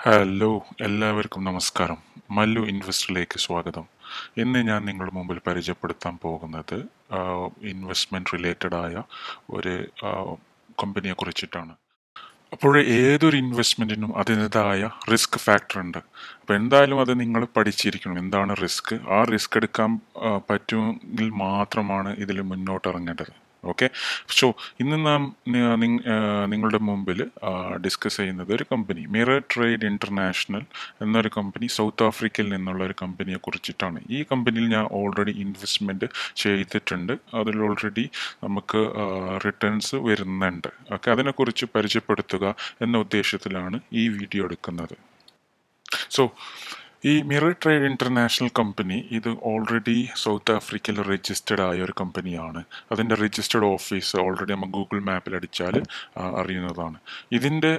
Hello, എല്ലാവർക്കും നമസ്കാരം. മല്ലു ഇൻവെസ്റ്ററിലേക്ക് സ്വാഗതം. ഇന്ന് ഞാൻ നിങ്ങളുടെ മുമ്പിൽ പരിചയപ്പെടുത്താൻ പോകുന്നത് ഇൻവെസ്റ്റ്മെൻറ്റ് റിലേറ്റഡ് ആയ ഒരു കമ്പനിയെ കുറിച്ചിട്ടാണ്. അപ്പോൾ ഏതൊരു ഇൻവെസ്റ്റ്മെൻറ്റിനും അതിൻ്റെതായ റിസ്ക് ഫാക്ടർ ഉണ്ട്. അപ്പോൾ എന്തായാലും അത് നിങ്ങൾ പഠിച്ചിരിക്കണം. എന്താണ് റിസ്ക്? ആ റിസ്ക് എടുക്കാൻ പറ്റുമെങ്കിൽ മാത്രമാണ് ഇതിൽ മുന്നോട്ട് ഇറങ്ങേണ്ടത്. ഓക്കെ. സോ ഇന്ന് നാം നിങ്ങളുടെ മുമ്പിൽ ഡിസ്കസ് ചെയ്യുന്നത് ഒരു കമ്പനി, മിറർ ട്രേഡ് ഇന്റർനാഷണൽ എന്നൊരു കമ്പനി, സൗത്ത് ആഫ്രിക്കയിൽ നിന്നുള്ള ഒരു കമ്പനിയെ കുറിച്ചിട്ടാണ്. ഈ കമ്പനിയിൽ ഞാൻ ഓൾറെഡി ഇൻവെസ്റ്റ്മെൻറ്റ് ചെയ്തിട്ടുണ്ട്. അതിൽ ഓൾറെഡി നമുക്ക് റിട്ടേൺസ് വരുന്നുണ്ട്. ഓക്കെ, അതിനെക്കുറിച്ച് പരിചയപ്പെടുത്തുക എന്ന ഉദ്ദേശത്തിലാണ് ഈ വീഡിയോ എടുക്കുന്നത്. സോ ഈ മിറർ ട്രേഡ് ഇന്റർനാഷണൽ കമ്പനി ഇത് ഓൾറെഡി സൗത്ത് ആഫ്രിക്കയിൽ രജിസ്റ്റേർഡ് ആയ ഒരു കമ്പനിയാണ്. അതിൻ്റെ രജിസ്റ്റേർഡ് ഓഫീസ് ഓൾറെഡി നമ്മൾ ഗൂഗിൾ മാപ്പിൽ അടിച്ചാൽ അറിയുന്നതാണ്. ഇതിൻ്റെ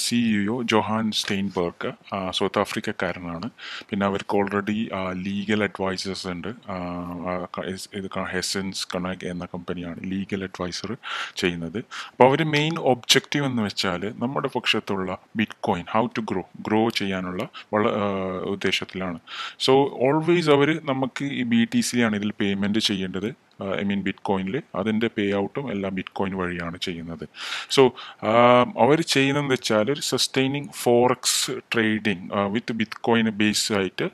CEO ജോഹാൻ സ്റ്റെയിൻബർഗ് സൗത്ത് ആഫ്രിക്കക്കാരനാണ്. പിന്നെ അവർക്ക് ഓൾറെഡി ലീഗൽ അഡ്വൈസേഴ്സ് ഉണ്ട്. ഇത് ഹെസൻസ് കണക് എന്ന കമ്പനിയാണ് ലീഗൽ അഡ്വൈസർ ചെയ്യുന്നത്. അപ്പോൾ അവർ മെയിൻ ഒബ്ജക്റ്റീവ് എന്ന് വെച്ചാൽ നമ്മുടെ പക്ഷത്തുള്ള bitcoin how to grow ചെയ്യാനുള്ള ഉദ്ദേശത്തിലാണ്. സോ ഓൾവേസ് അവർ നമുക്ക് ഈ BTC ആണ് ഇതിൽ പേയ്മെൻറ്റ് ചെയ്യേണ്ടത്. ബിറ്റ് കോയിനിൽ അതിൻ്റെ പേ ഔട്ടും എല്ലാം ബിറ്റ് കോയിൻ വഴിയാണ് ചെയ്യുന്നത്. സോ അവർ ചെയ്യുന്നതെന്ന് വെച്ചാൽ ഒരു സസ്റ്റൈനിങ് ഫോറക്സ് ട്രേഡിങ് വിത്ത് ബിറ്റ് കോയിൻ ബേസ് ആയിട്ട്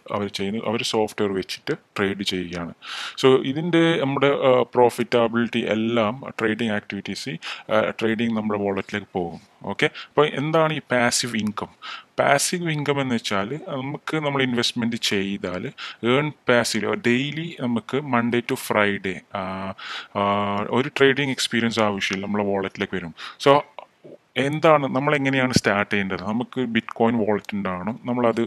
അവർ സോഫ്റ്റ്വെയർ വെച്ചിട്ട് ട്രേഡ് ചെയ്യുകയാണ്. സോ ഇതിൻ്റെ നമ്മുടെ പ്രോഫിറ്റബിലിറ്റി എല്ലാം ട്രേഡിങ് നമ്മുടെ വാളറ്റിലേക്ക് പോകും. ഓക്കെ. അപ്പോൾ എന്താണ് ഈ പാസീവ് ഇൻകം? പാസീവ് ഇൻകം എന്ന് വെച്ചാൽ നമുക്ക് നമ്മൾ ഇൻവെസ്റ്റ്മെൻറ്റ് ചെയ്താൽ പാസീവ് ഡെയിലി നമുക്ക് മൺഡേ ടു ഫ്രൈഡേ ഒരു ട്രേഡിംഗ് എക്സ്പീരിയൻസ് ആവശ്യമില്ല, നമ്മളെ വാളറ്റിലേക്ക് വരും. സോ എന്താണ് നമ്മൾ എങ്ങനെയാണ് സ്റ്റാർട്ട് ചെയ്യേണ്ടത്? നമുക്ക് ബിറ്റ് കോയിൻ വാളറ്റ് ഉണ്ടാകണം. നമ്മളത്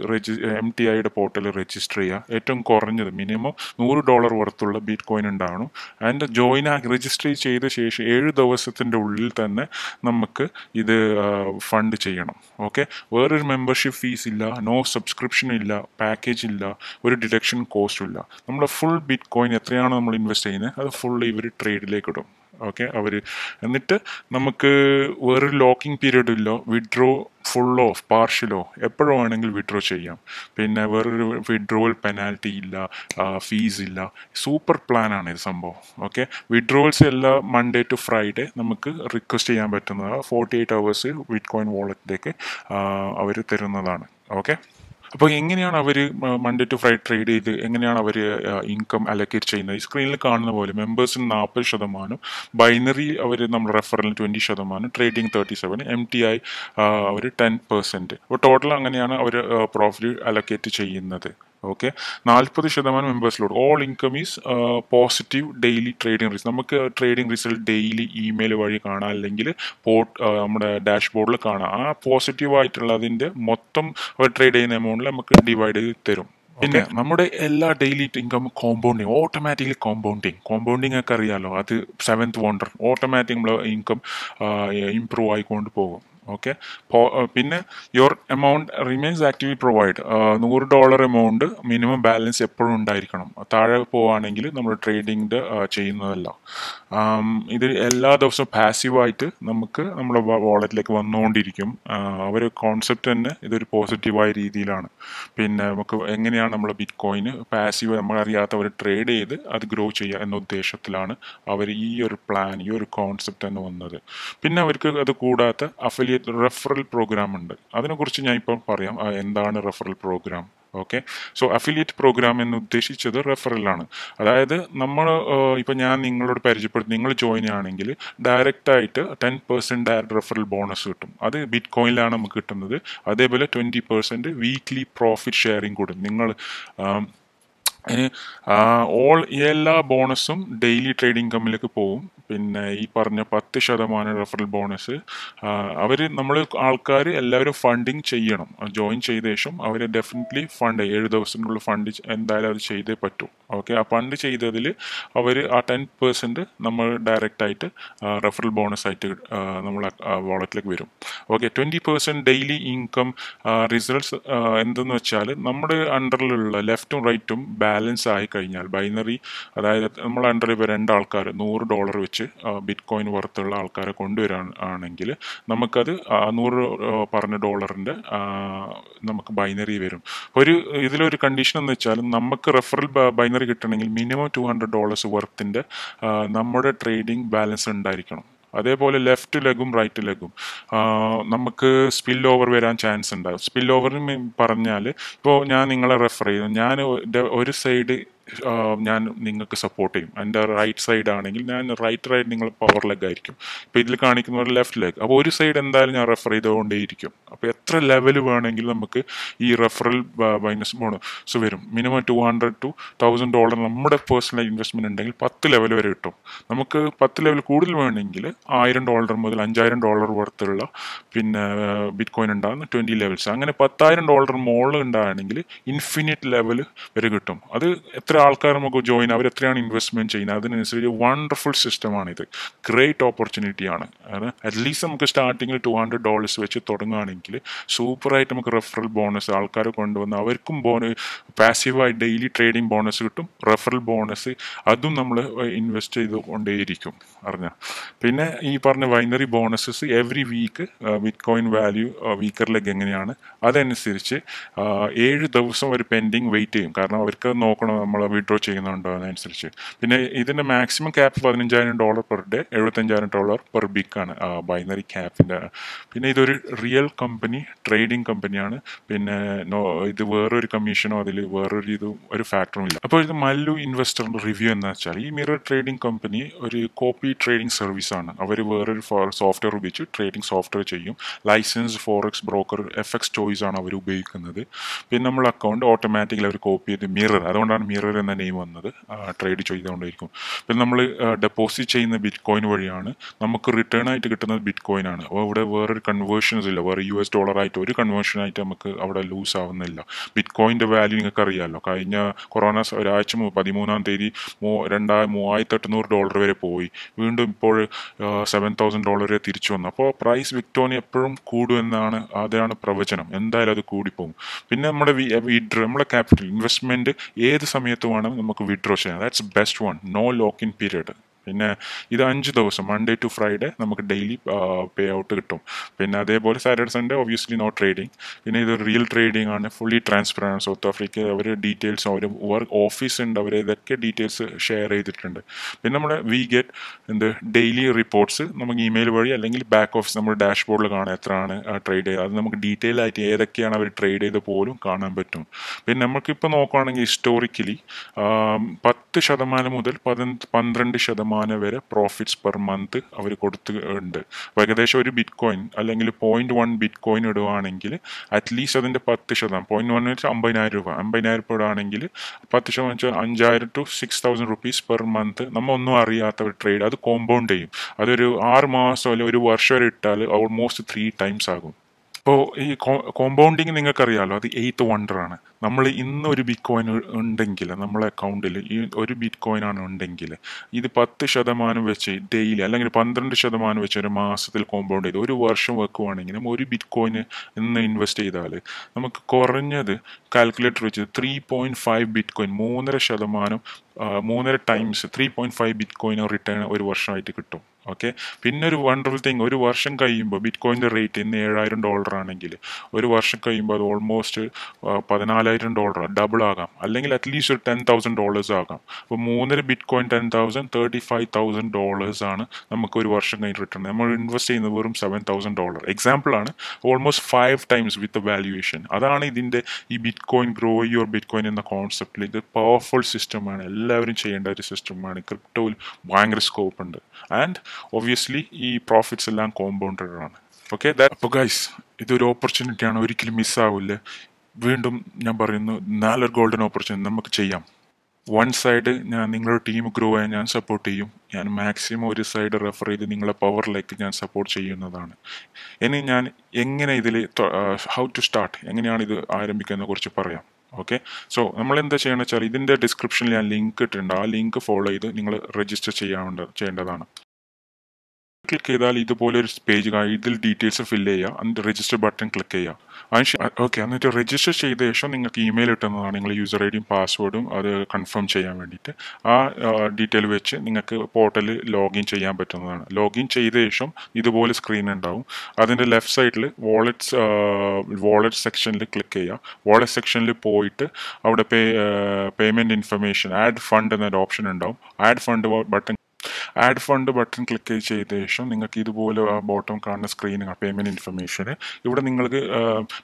MTIയുടെ പോർട്ടലിൽ രജിസ്റ്റർ ചെയ്യുക. ഏറ്റവും കുറഞ്ഞത് മിനിമം $100 വർത്തുള്ള ബിറ്റ് കോയിൻ ഉണ്ടാകണം. ആൻഡ് രജിസ്റ്റർ ചെയ്ത ശേഷം 7 ദിവസത്തിൻ്റെ ഉള്ളിൽ തന്നെ നമുക്ക് ഇത് ഫണ്ട് ചെയ്യണം. ഓക്കെ. വേറൊരു മെമ്പർഷിപ്പ് ഫീസ് ഇല്ല, നോ സബ്സ്ക്രിപ്ഷൻ ഇല്ല, പാക്കേജ് ഇല്ല, ഒരു ഡിഡക്ഷൻ കോസ്റ്റും ഇല്ല. നമ്മുടെ ഫുൾ ബിറ്റ് കോയിൻ എത്രയാണ് നമ്മൾ ഇൻവെസ്റ്റ് ചെയ്യുന്നത് അത് ഫുൾ ഇവർ ട്രേഡിലേക്ക് ഇടും. ഓക്കെ. എന്നിട്ട് നമുക്ക് വേറൊരു ലോക്കിംഗ് പീരീഡ് ഇല്ലോ, വിഡ്രോ ഫുള്ളോ പാർഷ്യലോ എപ്പോഴും വേണമെങ്കിൽ വിഡ്രോ ചെയ്യാം. പിന്നെ വേറൊരു വിഡ്രോവൽ പെനാൽറ്റി ഇല്ല, ഫീസ് ഇല്ല. സൂപ്പർ പ്ലാനാണ് ഇത് സംഭവം. ഓക്കെ. വിഡ്രോവൽസ് എല്ലാം മൺഡേ ടു ഫ്രൈഡേ നമുക്ക് റിക്വസ്റ്റ് ചെയ്യാൻ പറ്റുന്നത് 48 hours ബിറ്റ് കോയിൻ വാളറ്റിലേക്ക് അവർ തരുന്നതാണ്. ഓക്കെ. അപ്പോൾ എങ്ങനെയാണ് അവർ മൺഡേ ടു ഫ്രൈഡേ ട്രേഡ് ചെയ്ത് എങ്ങനെയാണ് അവർ ഇൻകം അലക്കേറ്റ് ചെയ്യുന്നത്? ഈ സ്ക്രീനിൽ കാണുന്ന പോലെ മെമ്പേഴ്സിന് 40%, ബൈനറി അവർ നമ്മൾ റെഫറലിന് 20%, ട്രേഡിംഗ് 37%, MTI അവർ 10%. അപ്പോൾ ടോട്ടൽ അങ്ങനെയാണ് അവർ പ്രോഫിറ്റ് അലക്കേറ്റ് ചെയ്യുന്നത്. ഓക്കെ. 40% മെമ്പേഴ്സിലോട് all income is positive daily trading result. നമുക്ക് ട്രേഡിംഗ് റിസൾട്ട് ഡെയിലി ഇമെയിൽ വഴി കാണാം, അല്ലെങ്കിൽ നമ്മുടെ ഡാഷ്ബോർഡിൽ കാണാം. ആ പോസിറ്റീവ് ആയിട്ടുള്ളതിൻ്റെ മൊത്തം അവർ ട്രേഡ് ചെയ്യുന്ന എമൗണ്ടിൽ നമുക്ക് ഡിവൈഡ് ചെയ്ത് തരും. പിന്നെ നമ്മുടെ എല്ലാ ഡെയിലി ഇൻകം ഓട്ടോമാറ്റിക്കലി കോമ്പൗണ്ടിങ് ഒക്കെ അറിയാലോ, അത് 7th വണ്ടർ. ഓട്ടോമാറ്റിക് നമ്മളെ ഇൻകം ഇംപ്രൂവ് ആയിക്കൊണ്ട് പോകും. ഓക്കെ. പിന്നെ your amount remains actively provide. $100 amount minimum balance എപ്പോഴും ഉണ്ടായിരിക്കണം. താഴെ പോവുകയാണെങ്കിൽ നമ്മൾ ട്രേഡിംഗ് ചെയ്യുന്നതല്ല. ഇത് എല്ലാ ദിവസവും പാസീവായിട്ട് നമുക്ക് നമ്മുടെ വാളറ്റിലേക്ക് വന്നുകൊണ്ടിരിക്കും. അവർ കോൺസെപ്റ്റ് തന്നെ ഇതൊരു പോസിറ്റീവായ രീതിയിലാണ്. പിന്നെ നമുക്ക് എങ്ങനെയാണ് നമ്മൾ ബിറ്റ് കോയിന് പാസീവ് നമ്മളറിയാത്തവർ ട്രേഡ് ചെയ്ത് അത് ഗ്രോ ചെയ്യുക എന്ന ഉദ്ദേശത്തിലാണ് അവർ ഈ ഒരു കോൺസെപ്റ്റ് തന്നെ വന്നത്. പിന്നെ അവർക്ക് അത് കൂടാത്ത അഫിലിയേറ്റ് റെഫറൽ പ്രോഗ്രാം ഉണ്ട്. അതിനെക്കുറിച്ച് ഞാൻ ഇപ്പോൾ പറയാം. എന്താണ് referral program? Okay. So affiliate program എന്ന് ഉദ്ദേശിച്ചത് റെഫറലാണ്. അതായത് നമ്മൾ ഇപ്പം ഞാൻ നിങ്ങളോട് പരിചയപ്പെടുത്തി നിങ്ങൾ ജോയിൻ ആണെങ്കിൽ ഡയറക്റ്റായിട്ട് 10% ഡയറക്റ്റ് റെഫറൽ ബോണസ് കിട്ടും. അത് ബിറ്റ് കോയിനിലാണ് നമുക്ക് കിട്ടുന്നത്. അതേപോലെ 20% വീക്ക്ലി പ്രോഫിറ്റ് ഷെയറിങ് കൂടും. നിങ്ങൾ എല്ലാ ബോണസും ഡെയിലി ട്രേഡിംഗ് ഇൻകമിലേക്ക് പോകും. പിന്നെ ഈ പറഞ്ഞ 10% റെഫറൽ ബോണസ് നമ്മൾ ആൾക്കാർ എല്ലാവരും ഫണ്ടിങ് ചെയ്യണം. ജോയിൻ ചെയ്ത ശേഷം അവർ ഡെഫിനറ്റ്ലി 7 ദിവസത്തിനുള്ളിൽ ഫണ്ട് എന്തായാലും അത് ചെയ്തേ പറ്റൂ. ഓക്കെ. ആ ഫണ്ട് ചെയ്തതിൽ അവർ ആ 10% നമ്മൾ ഡയറക്റ്റായിട്ട് റെഫറൽ ബോണസ് ആയിട്ട് നമ്മൾ വാളറ്റിലേക്ക് വരും. ഓക്കെ. 20% ഡെയിലി ഇൻകം റിസൾട്ട്സ് എന്തെന്ന് വെച്ചാൽ നമ്മുടെ അണ്ടറിലുള്ള ലെഫ്റ്റും റൈറ്റും ബാലൻസ് ആയി കഴിഞ്ഞാൽ ബൈനറി, അതായത് നമ്മൾ അണ്ടറിൽ ഇപ്പോൾ 2 ആൾക്കാർ $100 വെച്ച് കുറച്ച് ബിറ്റ് കോയിൻ വർത്തുള്ള ആൾക്കാരെ കൊണ്ടുവരാണെങ്കിൽ നമുക്കത് 100 പറഞ്ഞ ഡോളറിൻ്റെ നമുക്ക് ബൈനറി വരും. ഒരു ഇതിലൊരു കണ്ടീഷൻ എന്ന് വെച്ചാൽ നമുക്ക് റെഫറൽ ബൈനറി കിട്ടണമെങ്കിൽ മിനിമം $200 വർത്തിൻ്റെ നമ്മുടെ ട്രേഡിംഗ് ബാലൻസ് ഉണ്ടായിരിക്കണം. അതേപോലെ ലെഫ്റ്റ് ലെഗും റൈറ്റ് ലെഗും നമുക്ക് സ്പിൽ ഓവർ വരാൻ ചാൻസ് ഉണ്ടാകും. സ്പിൽ ഓവറിന് പറഞ്ഞാൽ ഇപ്പോൾ ഞാൻ നിങ്ങളെ റെഫർ ചെയ്തു, ഞാൻ ഒരു സൈഡ് ഞാൻ നിങ്ങൾക്ക് സപ്പോർട്ട് ചെയ്യും. എൻ്റെ റൈറ്റ് സൈഡ് ആണെങ്കിൽ ഞാൻ റൈറ്റ് നിങ്ങൾ പവർ ലെഗ് ആയിരിക്കും. ഇപ്പോൾ ഇതിൽ കാണിക്കുന്ന ഒരു ലെഫ്റ്റ് ലെഗ്. അപ്പോൾ ഒരു സൈഡ് എന്തായാലും ഞാൻ റെഫർ ചെയ്തുകൊണ്ടേയിരിക്കും. അപ്പോൾ എത്ര ലെവൽ വേണമെങ്കിൽ നമുക്ക് ഈ റെഫറൽ ബൈനസ് ബോണസ് വരും. മിനിമം $200 to $1000 നമ്മുടെ പേഴ്സണൽ ഇൻവെസ്റ്റ്മെൻറ്റ് ഉണ്ടെങ്കിൽ 10 ലെവൽ വരെ കിട്ടും. നമുക്ക് 10 ലെവൽ കൂടുതൽ വേണമെങ്കിൽ $1000 മുതൽ $5000 വർത്തുള്ള പിന്നെ ബിറ്റ് കോയിൻ ഉണ്ടാകുന്ന 20 ലെവൽസ്. അങ്ങനെ $10,000 മുകളിൽ ഉണ്ടാകണമെങ്കിൽ ഇൻഫിനിറ്റ് ലെവൽ വരെ കിട്ടും. അത് എത്ര ആൾക്കാർ നമുക്ക് ജോയിൻ, അവർ എത്രയാണ് ഇൻവെസ്റ്റ്മെൻറ്റ് ചെയ്യുന്നത് അതിനനുസരിച്ച് വണ്ടർഫുൾ സിസ്റ്റമാണിത്. ഗ്രേറ്റ് ഓപ്പർച്യൂണിറ്റിയാണ്. അറ്റ്ലീസ്റ്റ് നമുക്ക് സ്റ്റാർട്ടിങ്ങിൽ $200 വെച്ച് തുടങ്ങുകയാണെങ്കിൽ സൂപ്പറായിട്ട് നമുക്ക് റെഫറൽ ബോണസ് ആൾക്കാരെ കൊണ്ടുവന്ന് അവർക്കും പാസീവായി ഡെയിലി ട്രേഡിംഗ് ബോണസ് കിട്ടും. റെഫറൽ ബോണസ് അതും നമ്മൾ ഇൻവെസ്റ്റ് ചെയ്തുകൊണ്ടേയിരിക്കും അറിഞ്ഞാൽ. പിന്നെ ഈ പറഞ്ഞ binary bonuses every week bitcoin value weaker leg എങ്ങനെയാണ് അതനുസരിച്ച് 7 ദിവസം ഒരു പെൻഡിങ് വെയിറ്റ് ചെയ്യും. കാരണം അവർക്ക് നോക്കണം നമ്മൾ വിഡ്രോ ചെയ്യുന്നുണ്ടോ അതനുസരിച്ച്. പിന്നെ ഇതിൻ്റെ maximum cap $15,000 per day, $75,000 per വീക്കാണ് ബൈനറി ക്യാപ്പിൻ്റെ. പിന്നെ ഇതൊരു റിയൽ കമ്പനി, ട്രേഡിംഗ് കമ്പനിയാണ്. പിന്നെ ഇത് വേറൊരു കമ്മീഷനോ അതിൽ വേറൊരു ഒരു ഫാക്ടറും ഇല്ല. അപ്പോൾ ഇത് മല്ലു ഇൻവെസ്റ്ററിൻ്റെ റിവ്യൂ എന്ന് വെച്ചാൽ ഈ മിറർ ട്രേഡിംഗ് കമ്പനി ഒരു കോപ്പി ട്രേഡിംഗ് സർവീസാണ്. അവർ വേറൊരു സോഫ്റ്റ്വെയർ ഉപയോഗിച്ച് ട്രേഡിംഗ് സോഫ്റ്റ്വെയർ ചെയ്യും. License forex broker FX choice ആണ് അവർ ഉപയോഗിക്കുന്നത്. പിന്നെ നമ്മൾ അക്കൗണ്ട് ഓട്ടോമാറ്റിക്കലി അവർ കോപ്പി ചെയ്ത് മിറർ, അതുകൊണ്ടാണ് മിറർ എന്ന നെയിം വന്നത്. ട്രേഡ് ചെയ്തുകൊണ്ടിരിക്കും. പിന്നെ നമ്മൾ ഡെപ്പോസിറ്റ് ചെയ്യുന്ന ബിറ്റ് കോയിൻ വഴിയാണ് നമുക്ക് റിട്ടേൺ ആയിട്ട് കിട്ടുന്നത് ബിറ്റ് കോയിൻ ആണ്. അപ്പോൾ ഇവിടെ വേറൊരു കൺവേർഷൻസ് ഇല്ല. വേറെ $US ആയിട്ട് ഒരു കൺവേർഷനായിട്ട് നമുക്ക് അവിടെ ലൂസ് ആവുന്നില്ല. ബിറ്റ് കോയിൻ്റെ വാല്യൂ നിങ്ങൾക്ക് അറിയാമല്ലോ. കഴിഞ്ഞ കൊറോണ ഒരാഴ്ച 13-ാം തീയതി $3,800 വരെ പോയി. വീണ്ടും ഇപ്പോൾ $7,000 വരെ തിരിച്ചു വന്നു. അപ്പോൾ പ്രൈസ് വിക്ടോണി എപ്പോഴും കൂടുമെന്നാണ്, അതാണ് പ്രവചനം. എന്തായാലും അത് കൂടിപ്പോകും. പിന്നെ നമ്മുടെ നമ്മുടെ ക്യാപിറ്റൽ ഇൻവെസ്റ്റ്മെൻറ്റ് ഏത് സമയത്ത് വേണം നമുക്ക് വിഡ്രോ ചെയ്യാം. That's best one. No lock in period. പിന്നെ ഇത് 5 ദിവസം മൺഡേ ടു ഫ്രൈഡേ നമുക്ക് ഡെയിലി പേ ഔട്ട് കിട്ടും. പിന്നെ അതേപോലെ Saturday Sunday obviously no trading. പിന്നെ ഇത് റിയൽ ട്രേഡിംഗ് ആണ്, ഫുള്ളി ട്രാൻസ്പെറൻറ്റ്. സൗത്ത് ആഫ്രിക്ക അവർ ഡീറ്റെയിൽസ്, അവർ വർക്ക് ഓഫീസ് ഉണ്ട്, അവർ ഇതൊക്കെ ഡീറ്റെയിൽസ് ഷെയർ ചെയ്തിട്ടുണ്ട്. പിന്നെ നമ്മുടെ വി ഗെറ്റ് ഡെയിലി റിപ്പോർട്ട്സ് നമുക്ക് ഇമെയിൽ വഴി അല്ലെങ്കിൽ ബാക്ക് ഓഫീസ് നമ്മുടെ ഡാഷ്ബോർഡിൽ കാണാം എത്രയാണ് ട്രേഡ് ചെയ്തത്. അത് നമുക്ക് ഡീറ്റെയിൽ ആയിട്ട് ഏതൊക്കെയാണ് അവർ ട്രേഡ് ചെയ്ത് പോലും കാണാൻ പറ്റും. പിന്നെ നമുക്കിപ്പോൾ നോക്കുകയാണെങ്കിൽ ഹിസ്റ്റോറിക്കലി 10% മുതൽ 12% വരെ പ്രോഫിറ്റ്സ് പെർ മന്ത് അവർ കൊടുത്തിട്ടുണ്ട്. അപ്പോൾ ഏകദേശം ഒരു ബിറ്റ് കോയിൻ അല്ലെങ്കിൽ 0.1 ബിറ്റ് കോയിൻ ഇടുകയാണെങ്കിൽ അറ്റ്ലീസ്റ്റ് അതിൻ്റെ 10%, 0.1 വെച്ചാൽ $50,000, $50,000 ഇടുകയാണെങ്കിൽ 10% വെച്ചാൽ $5,000 to $6,000 പെർ മന്ത് നമ്മൾ ഒന്നും അറിയാത്ത ഒരു ട്രേഡ് അത് കോമ്പൗണ്ട് ചെയ്യും. അതൊരു 6 മാസം അല്ലെങ്കിൽ ഒരു വർഷം വരെ ഇട്ടാൽ ഓൾമോസ്റ്റ് 3 times ആകും. ഇപ്പോൾ ഈ കോമ്പൗണ്ടിങ് നിങ്ങൾക്കറിയാമല്ലോ, അത് 8th വണ്ടറാണ്. നമ്മൾ ഇന്ന് ഒരു ബിറ്റ് കോയിൻ ഉണ്ടെങ്കിൽ നമ്മളെ അക്കൗണ്ടിൽ ഈ ഒരു ബിറ്റ് കോയിനാണ് ഉണ്ടെങ്കിൽ ഇത് 10% വെച്ച് ഡെയിലി അല്ലെങ്കിൽ 12% വെച്ച് ഒരു മാസത്തിൽ കോമ്പൗണ്ട് ചെയ്ത് ഒരു വർഷം വെക്കുവാണെങ്കിൽ നമ്മൾ ഒരു ബിറ്റ് കോയിന് ഇന്ന് ഇൻവെസ്റ്റ് ചെയ്താൽ നമുക്ക് കുറഞ്ഞത് കാൽക്കുലേറ്റർ വെച്ച് 3.5 bit coin 3.5 times 3.5 bit coin return ഒരു വർഷമായിട്ട് കിട്ടും. ഓക്കെ. പിന്നെ ഒരു വണ്ടർഫുൾ തിങ്, ഒരു വർഷം കഴിയുമ്പോൾ ബിറ്റ് കോയിൻ്റെ റേറ്റ് ഇന്ന് $7,000 ആണെങ്കിൽ ഒരു വർഷം കഴിയുമ്പോൾ അത് ഓൾമോസ്റ്റ് $14,000 ഡബിൾ ആകാം, അല്ലെങ്കിൽ അറ്റ്ലീസ്റ്റ് ഒരു $10,000 ആകാം. അപ്പോൾ 3 ബിറ്റ് കോയിൻ 10,000 $35,000 ആണ് നമുക്ക് ഒരു വർഷം കഴിഞ്ഞ് റിട്ടേൺ. നമ്മൾ ഇൻവെസ്റ്റ് ചെയ്യുന്നത് വെറും $7,000. എക്സാമ്പിളാണ്. ഓൾമോസ്റ്റ് 5 times വിത്ത് വാല്യുവേഷൻ. അതാണ് ഇതിൻ്റെ ഈ bit coin grow your bit coin എന്ന കോൺസെപ്റ്റിൽ ഇത് പവർഫുൾ സിസ്റ്റമാണ്. എല്ലാവരും ചെയ്യേണ്ട ഒരു സിസ്റ്റമാണ്. ക്രിപ്റ്റോയിൽ ഭയങ്കര സ്കോപ്പ് ഉണ്ട്. ആൻഡ് ഒബ്വിയസ്ലി ഈ പ്രോഫിറ്റ്സ് എല്ലാം കോമ്പൗണ്ടഡ് ആണ്. ഓക്കെ. അപ്പോൾ ഗൈസ്, ഇതൊരു ഓപ്പർച്യൂണിറ്റിയാണ്, ഒരിക്കലും മിസ്സാവില്ല. വീണ്ടും ഞാൻ പറയുന്നു, നല്ലൊരു ഗോൾഡൻ ഓപ്പർച്യൂണിറ്റി നമുക്ക് ചെയ്യാം. വൺ സൈഡ് ഞാൻ നിങ്ങളുടെ ടീം ഗ്രോ ചെയ്യാൻ ഞാൻ സപ്പോർട്ട് ചെയ്യും. ഞാൻ മാക്സിമം ഒരു സൈഡ് റെഫർ ചെയ്ത് നിങ്ങളെ പവറിലേക്ക് ഞാൻ സപ്പോർട്ട് ചെയ്യുന്നതാണ്. ഇനി ഞാൻ എങ്ങനെ ഇതിൽ ഹൗ ടു സ്റ്റാർട്ട്, എങ്ങനെയാണ് ഇത് ആരംഭിക്കുന്നതിനെ കുറിച്ച് പറയാം. ഓക്കെ. സോ നമ്മൾ എന്താ ചെയ്യണമെന്ന് വെച്ചാൽ ഇതിൻ്റെ ഡിസ്ക്രിപ്ഷനിൽ ഞാൻ ലിങ്ക് ഇട്ടിട്ടുണ്ട്. ആ ലിങ്ക് ഫോളോ ചെയ്ത് നിങ്ങൾ രജിസ്റ്റർ ചെയ്യേണ്ടതാണ്. ക്ലിക്ക് ചെയ്താൽ ഇതുപോലെ ഒരു പേജ് ഇതിൽ ഡീറ്റെയിൽസ് ഫില്ല് ചെയ്യുക, എന്നിട്ട് രജിസ്റ്റർ ബട്ടൺ ക്ലിക്ക് ചെയ്യുക. ഓക്കെ, എന്നിട്ട് രജിസ്റ്റർ ചെയ്ത ശേഷം നിങ്ങൾക്ക് ഇമെയിൽ കിട്ടുന്നതാണ്, നിങ്ങൾ യൂസർ ഐ ഡിയും പാസ്വേഡും അത് കൺഫേം ചെയ്യാൻ വേണ്ടിയിട്ട്. ആ ഡീറ്റെയിൽ വെച്ച് നിങ്ങൾക്ക് പോർട്ടലിൽ ലോഗിൻ ചെയ്യാൻ പറ്റുന്നതാണ്. ലോഗിൻ ചെയ്ത ശേഷം ഇതുപോലെ സ്ക്രീൻ ഉണ്ടാവും. അതിൻ്റെ ലെഫ്റ്റ് സൈഡിൽ വാളറ്റ് സെക്ഷനിൽ ക്ലിക്ക് ചെയ്യുക. വാളറ്റ് സെക്ഷനിൽ പോയിട്ട് അവിടെ പേയ്മെൻറ്റ് ഇൻഫർമേഷൻ ആഡ് ഫണ്ട് എന്നൊരു ഓപ്ഷൻ ഉണ്ടാവും. ആഡ് ഫണ്ട് ബട്ടൺ ക്ലിക്ക് ചെയ്ത ശേഷം നിങ്ങൾക്ക് ഇതുപോലെ ആ ബോട്ടം കാണുന്ന സ്ക്രീൻ പേയ്മെൻറ്റ് ഇൻഫർമേഷന് ഇവിടെ നിങ്ങൾക്ക്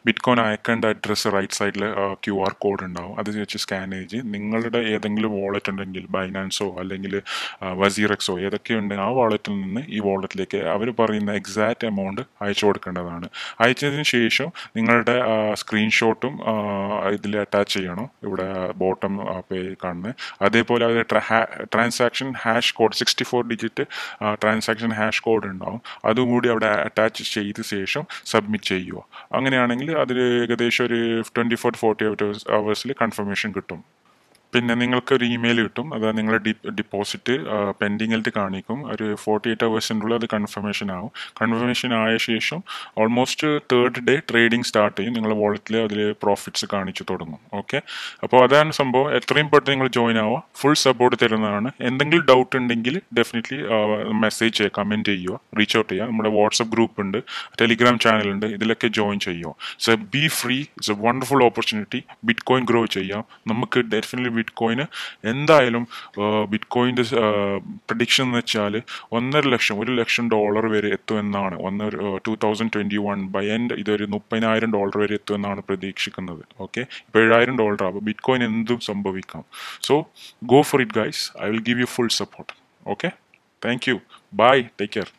ബിറ്റ്കോയിൻ അയക്കേണ്ട അഡ്രസ്സ് റൈറ്റ് സൈഡിൽ QR കോഡ് ഉണ്ടാവും. അത് വെച്ച് സ്കാൻ ചെയ്ത് നിങ്ങളുടെ ഏതെങ്കിലും വാളറ്റ് ഉണ്ടെങ്കിൽ ബൈനാൻസോ അല്ലെങ്കിൽ വസീറക്സോ ഏതൊക്കെ ഉണ്ടെങ്കിൽ ആ വാളറ്റിൽ നിന്ന് ഈ വാളറ്റിലേക്ക് അവർ പറയുന്ന എക്സാക്റ്റ് എമൗണ്ട് അയച്ചു കൊടുക്കേണ്ടതാണ്. അയച്ചതിന് ശേഷം നിങ്ങളുടെ സ്ക്രീൻഷോട്ടും ഇതിൽ അറ്റാച്ച് ചെയ്യണം, ഇവിടെ ബോട്ടം പേ കാണുന്നത്. അതേപോലെ അത് transaction hash code 64 digit transaction hash code ഉണ്ടാവും, അതുകൂടി അവിടെ അറ്റാച്ച് ചെയ്ത ശേഷം സബ്മിറ്റ് ചെയ്യുക. അങ്ങനെയാണെങ്കിൽ അതിൽ ഏകദേശം ഒരു 24 to 48 hours കൺഫർമേഷൻ കിട്ടും. പിന്നെ നിങ്ങൾക്ക് ഒരു ഇമെയിൽ കിട്ടും, അത് നിങ്ങളുടെ ഡിപ്പോസിറ്റ് പെൻഡിങ്ങിൽ കാണിക്കും. ഒരു 48 hours അത് കൺഫർമേഷൻ ആവും. കൺഫർമേഷൻ ആയ ശേഷം almost 3rd day trading start ചെയ്യും. നിങ്ങളുടെ വാളറ്റിൽ അതിൽ പ്രോഫിറ്റ്സ് കാണിച്ചു തുടങ്ങും. ഓക്കെ, അപ്പോൾ അതാണ് സംഭവം. എത്രയും പെട്ടെന്ന് നിങ്ങൾ ജോയിൻ ആവുക, ഫുൾ സപ്പോർട്ട് തരുന്നതാണ്. എന്തെങ്കിലും ഡൗട്ട് ഉണ്ടെങ്കിൽ ഡെഫിനറ്റ്ലി മെസ്സേജ് ചെയ്യുക, കമൻറ്റ് ചെയ്യുക, റീച്ച് ഔട്ട് ചെയ്യുക. നമ്മുടെ വാട്സപ്പ് ഗ്രൂപ്പ് ഉണ്ട്, ടെലിഗ്രാം ചാനൽ ഉണ്ട്, ഇതിലൊക്കെ ജോയിൻ ചെയ്യുക. So B free, it's A wonderful opportunity. Bit coin grow ചെയ്യാം. നമുക്ക് ഡെഫിനറ്റ്ലി ബിറ്റ് കോയിന് എന്തായാലും ബിറ്റ് കോയിൻ്റെ പ്രഡിക്ഷൻ എന്ന് വെച്ചാൽ $1 ലക്ഷം വരെ എത്തുമെന്നാണ്. 2021 ബൈ എൻഡ് ഇതൊരു $30,000 വരെ എത്തുമെന്നാണ് പ്രതീക്ഷിക്കുന്നത്. ഓക്കെ, ഇപ്പോൾ $7,000 അപ്പോൾ ബിറ്റ് കോയിൻ എന്തും സംഭവിക്കാം. So go for it guys, I will give you full support. Okay, thank you, bye, take care.